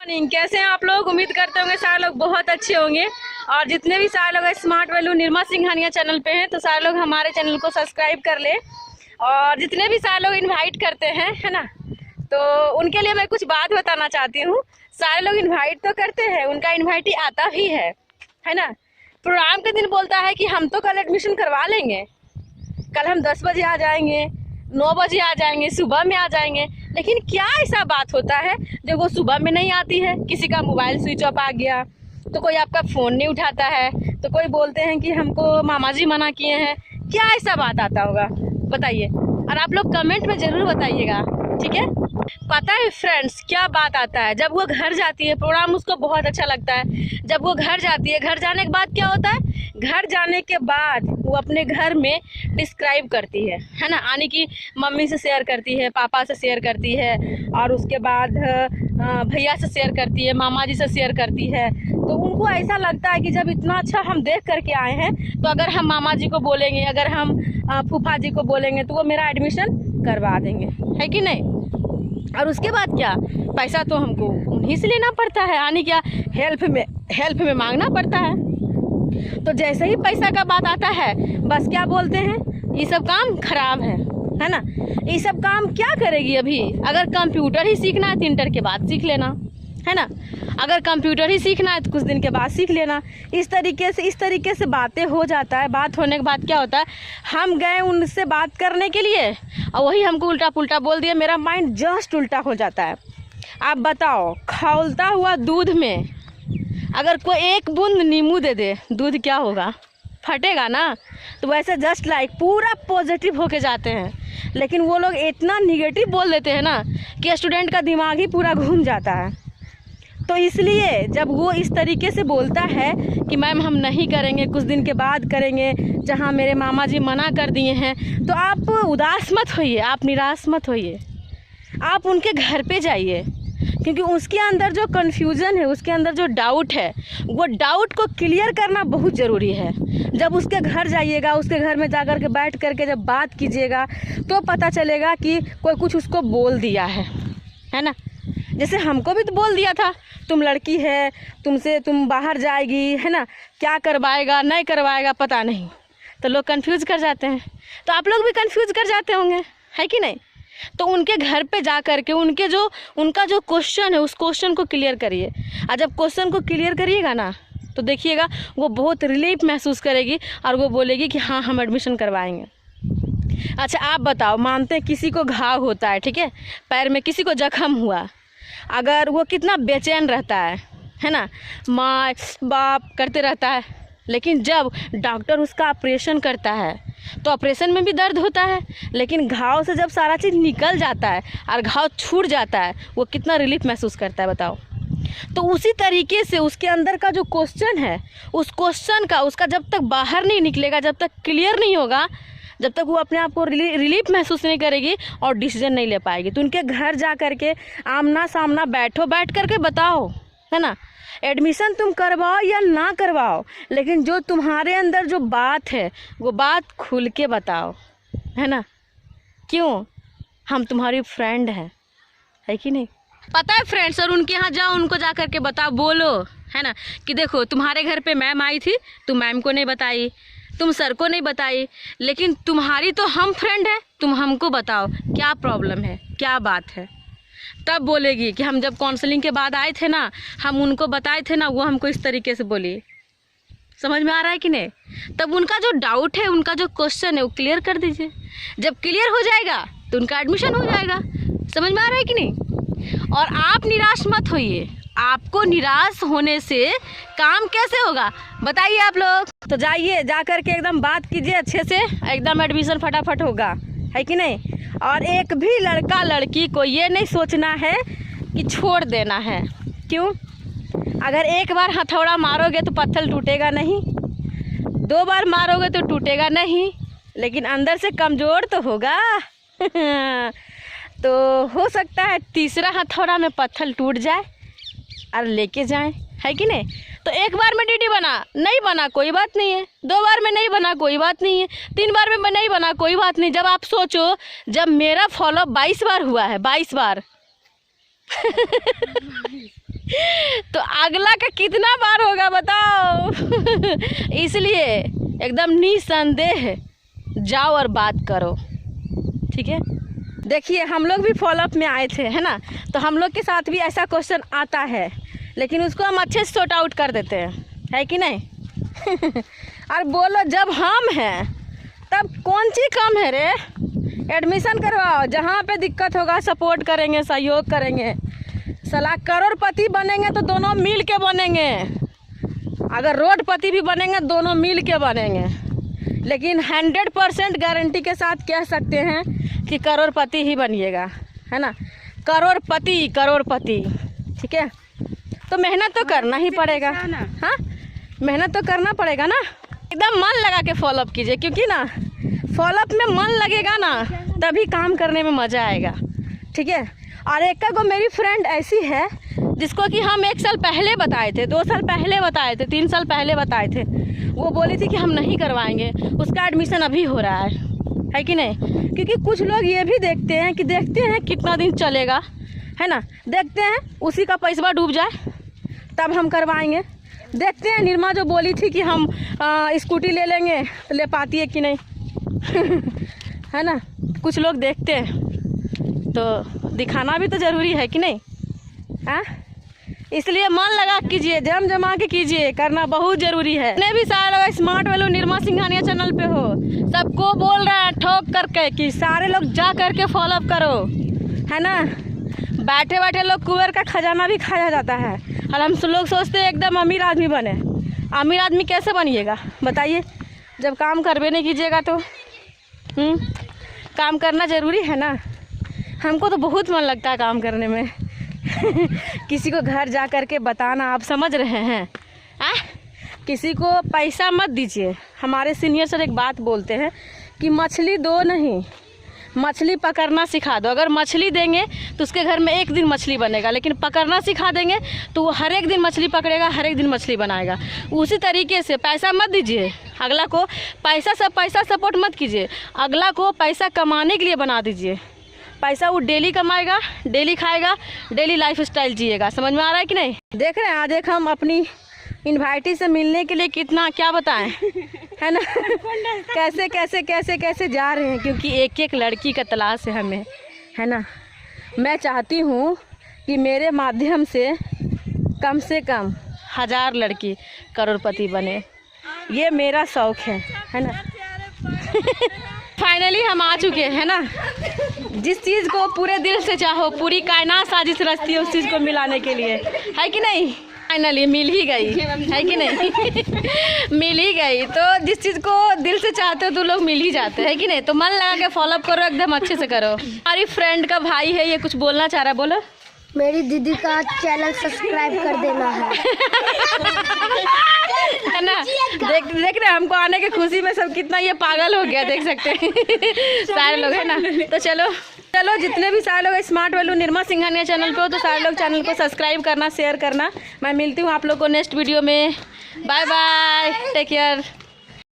Morning, कैसे हैं आप लोग। उम्मीद करते होंगे सारे लोग बहुत अच्छे होंगे। और जितने भी सारे लोग smart value Nirma Singhania channel पे हैं तो सारे लोग हमारे चैनल को सब्सक्राइब कर ले। और जितने भी सारे लोग इनवाइट करते हैं, है ना, तो उनके लिए मैं कुछ बात बताना चाहती हूँ। सारे लोग इन्वाइट तो करते हैं, उनका इन्वाइट ही आता भी है ना। प्रोग्राम के दिन बोलता है कि हम तो कल एडमिशन करवा लेंगे, कल हम 10 बजे आ जाएंगे, 9 बजे आ जाएंगे, सुबह में आ जाएंगे। लेकिन क्या ऐसा बात होता है जब वो सुबह में नहीं आती है, किसी का मोबाइल स्विच ऑफ आ गया, तो कोई आपका फ़ोन नहीं उठाता है, तो कोई बोलते हैं कि हमको मामा जी मना किए हैं। क्या ऐसा बात आता होगा बताइए, और आप लोग कमेंट में ज़रूर बताइएगा, ठीक है। पता है फ्रेंड्स क्या बात आता है, जब वो घर जाती है प्रोग्राम उसको बहुत अच्छा लगता है। जब वो घर जाती है, घर जाने के बाद क्या होता है, घर जाने के बाद वो अपने घर में डिस्क्राइब करती है ना, यानी कि मम्मी से शेयर करती है, पापा से शेयर करती है, और उसके बाद भैया से शेयर करती है, मामा जी से शेयर करती है। तो उनको ऐसा लगता है कि जब इतना अच्छा हम देख करके आए हैं, तो अगर हम मामा जी को बोलेंगे, अगर हम फूफा जी को बोलेंगे, तो वो मेरा एडमिशन करवा देंगे, है कि नहीं। और उसके बाद क्या, पैसा तो हमको उन्हीं से लेना पड़ता है, यानी क्या हेल्प में मांगना पड़ता है। तो जैसे ही पैसा का बात आता है, बस क्या बोलते हैं, ये सब काम खराब है ना। ये सब काम क्या करेगी अभी, अगर कंप्यूटर ही सीखना है तो इंटर के बाद सीख लेना, है ना। अगर कंप्यूटर ही सीखना है तो कुछ दिन के बाद सीख लेना। इस तरीके से बातें हो जाता है। बात होने के बाद क्या होता है, हम गए उनसे बात करने के लिए और वही हमको उल्टा पुल्टा बोल दिया, मेरा माइंड जस्ट उल्टा हो जाता है। आप बताओ, खौलता हुआ दूध में अगर कोई एक बूंद नींबू दे दे, दूध क्या होगा, फटेगा ना। तो वैसे जस्ट लाइक पूरा पॉजिटिव होके जाते हैं, लेकिन वो लोग इतना निगेटिव बोल देते हैं ना कि स्टूडेंट का दिमाग ही पूरा घूम जाता है। तो इसलिए जब वो इस तरीके से बोलता है कि मैम हम नहीं करेंगे, कुछ दिन के बाद करेंगे, जहाँ मेरे मामा जी मना कर दिए हैं, तो आप उदास मत होइए, आप निराश मत होइए, आप उनके घर पे जाइए, क्योंकि उसके अंदर जो कन्फ्यूज़न है, उसके अंदर जो डाउट है, वो डाउट को क्लियर करना बहुत ज़रूरी है। जब उसके घर जाइएगा, उसके घर में जाकर के बैठ करके जब बात कीजिएगा, तो पता चलेगा कि कोई कुछ उसको बोल दिया है ना। जैसे हमको भी तो बोल दिया था, तुम लड़की है, तुम बाहर जाएगी, है ना, क्या करवाएगा नहीं करवाएगा पता नहीं, तो लोग कंफ्यूज कर जाते हैं। तो आप लोग भी कंफ्यूज कर जाते होंगे, है कि नहीं। तो उनके घर पे जा कर के उनका जो क्वेश्चन है, उस क्वेश्चन को क्लियर करिए। और जब क्वेश्चन को क्लियर करिएगा ना, तो देखिएगा वो बहुत रिलीफ महसूस करेगी और वो बोलेगी कि हाँ हम एडमिशन करवाएंगे। अच्छा आप बताओ, मानते हैं किसी को घाव होता है, ठीक है, पैर में किसी को जख्म हुआ, अगर वो कितना बेचैन रहता है ना, माँ बाप करते रहता है। लेकिन जब डॉक्टर उसका ऑपरेशन करता है तो ऑपरेशन में भी दर्द होता है, लेकिन घाव से जब सारा चीज़ निकल जाता है और घाव छूट जाता है, वो कितना रिलीफ महसूस करता है बताओ। तो उसी तरीके से उसके अंदर का जो क्वेश्चन है, उस क्वेश्चन का उसका जब तक बाहर नहीं निकलेगा, जब तक क्लियर नहीं होगा, जब तक वो अपने आप को रिलीफ महसूस नहीं करेगी और डिसीजन नहीं ले पाएगी। तो उनके घर जा कर के आमना सामना बैठ कर के बताओ, है ना, एडमिशन तुम करवाओ या ना करवाओ, लेकिन जो तुम्हारे अंदर जो बात है वो बात खुल के बताओ, है ना। क्यों, हम तुम्हारी फ्रेंड है कि नहीं। पता है फ्रेंड्स, और उनके यहाँ जाओ, उनको जा कर के बताओ, बोलो, है ना, कि देखो तुम्हारे घर पे मैम आई थी, तुम मैम को नहीं बताई, तुम सर को नहीं बताई, लेकिन तुम्हारी तो हम फ्रेंड है, तुम हमको बताओ क्या प्रॉब्लम है, क्या बात है। तब बोलेगी कि हम जब काउंसलिंग के बाद आए थे ना, हम उनको बताए थे ना, वो हमको इस तरीके से बोली। समझ में आ रहा है कि नहीं। तब उनका जो डाउट है, उनका जो क्वेश्चन है, वो क्लियर कर दीजिए। जब क्लियर हो जाएगा तो उनका एडमिशन हो जाएगा। समझ में आ रहा है कि नहीं। और आप निराश मत होइए, आपको निराश होने से काम कैसे होगा बताइए आप लोग। तो जाइए, जा कर के एकदम बात कीजिए अच्छे से, एकदम एडमिशन फटाफट होगा, है कि नहीं। और एक भी लड़का लड़की को ये नहीं सोचना है कि छोड़ देना है। क्यों, अगर एक बार हथौड़ा मारोगे तो पत्थर टूटेगा नहीं, 2 बार मारोगे तो टूटेगा नहीं, लेकिन अंदर से कमज़ोर तो होगा। तो हो सकता है तीसरा हथौड़ा में पत्थर टूट जाए और लेके जाएं, है कि नहीं। तो एक बार में डीडी बना, नहीं बना कोई बात नहीं है, 2 बार में नहीं बना कोई बात नहीं है, 3 बार में नहीं बना कोई बात नहीं। जब आप सोचो, जब मेरा फॉलो 22 बार हुआ है, 22 बार अगला का कितना बार होगा बताओ। इसलिए एकदम निसंदेह जाओ और बात करो, ठीक है। देखिए हम लोग भी फॉलोअप में आए थे, है ना, तो हम लोग के साथ भी ऐसा क्वेश्चन आता है, लेकिन उसको हम अच्छे से सॉर्ट आउट कर देते हैं, है कि नहीं। और बोलो जब हम हैं तब कौन सी कम है रे। एडमिशन करवाओ, जहाँ पे दिक्कत होगा सपोर्ट करेंगे, सहयोग करेंगे। सलाह करोड़पति बनेंगे तो दोनों मिल के बनेंगे, अगर रोडपति भी बनेंगे दोनों मिल के बनेंगे। लेकिन 100% गारंटी के साथ कह सकते हैं कि करोड़पति ही बनिएगा, है ना। करोड़पति, ठीक है। तो मेहनत तो करना ही पड़ेगा, हाँ, मेहनत तो करना पड़ेगा ना। एकदम मन लगा के फॉलोअप कीजिए, क्योंकि ना फॉलोअप में मन लगेगा ना तभी काम करने में मज़ा आएगा, ठीक है। और एक को मेरी फ्रेंड ऐसी है जिसको कि हम 1 साल पहले बताए थे, 2 साल पहले बताए थे, 3 साल पहले बताए थे, वो बोली थी कि हम नहीं करवाएंगे, उसका एडमिशन अभी हो रहा है कि नहीं। क्योंकि कुछ लोग ये भी देखते हैं कितना दिन चलेगा, है ना, देखते हैं उसी का पैसा डूब जाए तब हम करवाएंगे। देखते हैं निर्मा जो बोली थी कि हम स्कूटी ले लेंगे तो ले पाती है कि नहीं। है ना, कुछ लोग देखते हैं, तो दिखाना भी तो ज़रूरी है कि नहीं, हाँ। इसलिए मन लगा कीजिए, जम जमा के कीजिए, करना बहुत ज़रूरी है। जितने भी सारे smart value Nirma Singhania channel पे हो, सबको बोल रहा है ठोक करके कि सारे लोग जा करके फॉलोअप करो, है ना। बैठे बैठे लोग कुएं का खजाना भी खाया जाता है, और हम लोग सोचते हैं एकदम अमीर आदमी बने। अमीर आदमी कैसे बनिएगा बताइए, जब काम करवे नहीं कीजिएगा तो। काम करना ज़रूरी है ना। हमको तो बहुत मन लगता है काम करने में। किसी को घर जा कर के बताना, आप समझ रहे हैं, किसी को पैसा मत दीजिए। हमारे सीनियर सर एक बात बोलते हैं कि मछली दो नहीं, मछली पकड़ना सिखा दो। अगर मछली देंगे तो उसके घर में एक दिन मछली बनेगा, लेकिन पकड़ना सिखा देंगे तो वो हर एक दिन मछली पकड़ेगा, हर एक दिन मछली बनाएगा। उसी तरीके से पैसा मत दीजिए अगला को, पैसा सपोर्ट मत कीजिए, अगला को पैसा कमाने के लिए बना दीजिए। पैसा वो डेली कमाएगा, डेली खाएगा, डेली लाइफ स्टाइल जिएगा। समझ में आ रहा है कि नहीं। देख रहे हैं आज एक हम अपनी इनवाइटी से मिलने के लिए कितना क्या बताएं, है ना। कैसे जा रहे हैं, क्योंकि एक एक लड़की का तलाश है हमें, है ना। मैं चाहती हूँ कि मेरे माध्यम से कम 1000 लड़की करोड़पति बने, ये मेरा शौक़ है ना। फाइनली हम आ चुके हैं ना। जिस चीज़ को पूरे दिल से चाहो, पूरी कायनात साजिश रचती है उस चीज़ को मिलाने के लिए, है कि नहीं। फाइनली मिल ही गई, है कि नहीं। मिल ही गई, तो जिस चीज़ को दिल से चाहते हो तो लोग मिल ही जाते हैं, कि नहीं। तो मन लगा के फॉलोअप करो, एकदम अच्छे से करो। हमारी फ्रेंड का भाई है, ये कुछ बोलना चाह रहा है, बोलो। मेरी दीदी का चैनल सब्सक्राइब कर देना है ना। देख रहे हमको आने की खुशी में सब कितना ये पागल हो गया, देख सकते हैं सारे लोग, है ना। तो चलो जितने भी सारे लोग smart value Nirma Singhania channel पे हो, तो सारे लोग चैनल को सब्सक्राइब करना, शेयर करना। मैं मिलती हूँ आप लोग को नेक्स्ट वीडियो में। Bye bye, take care.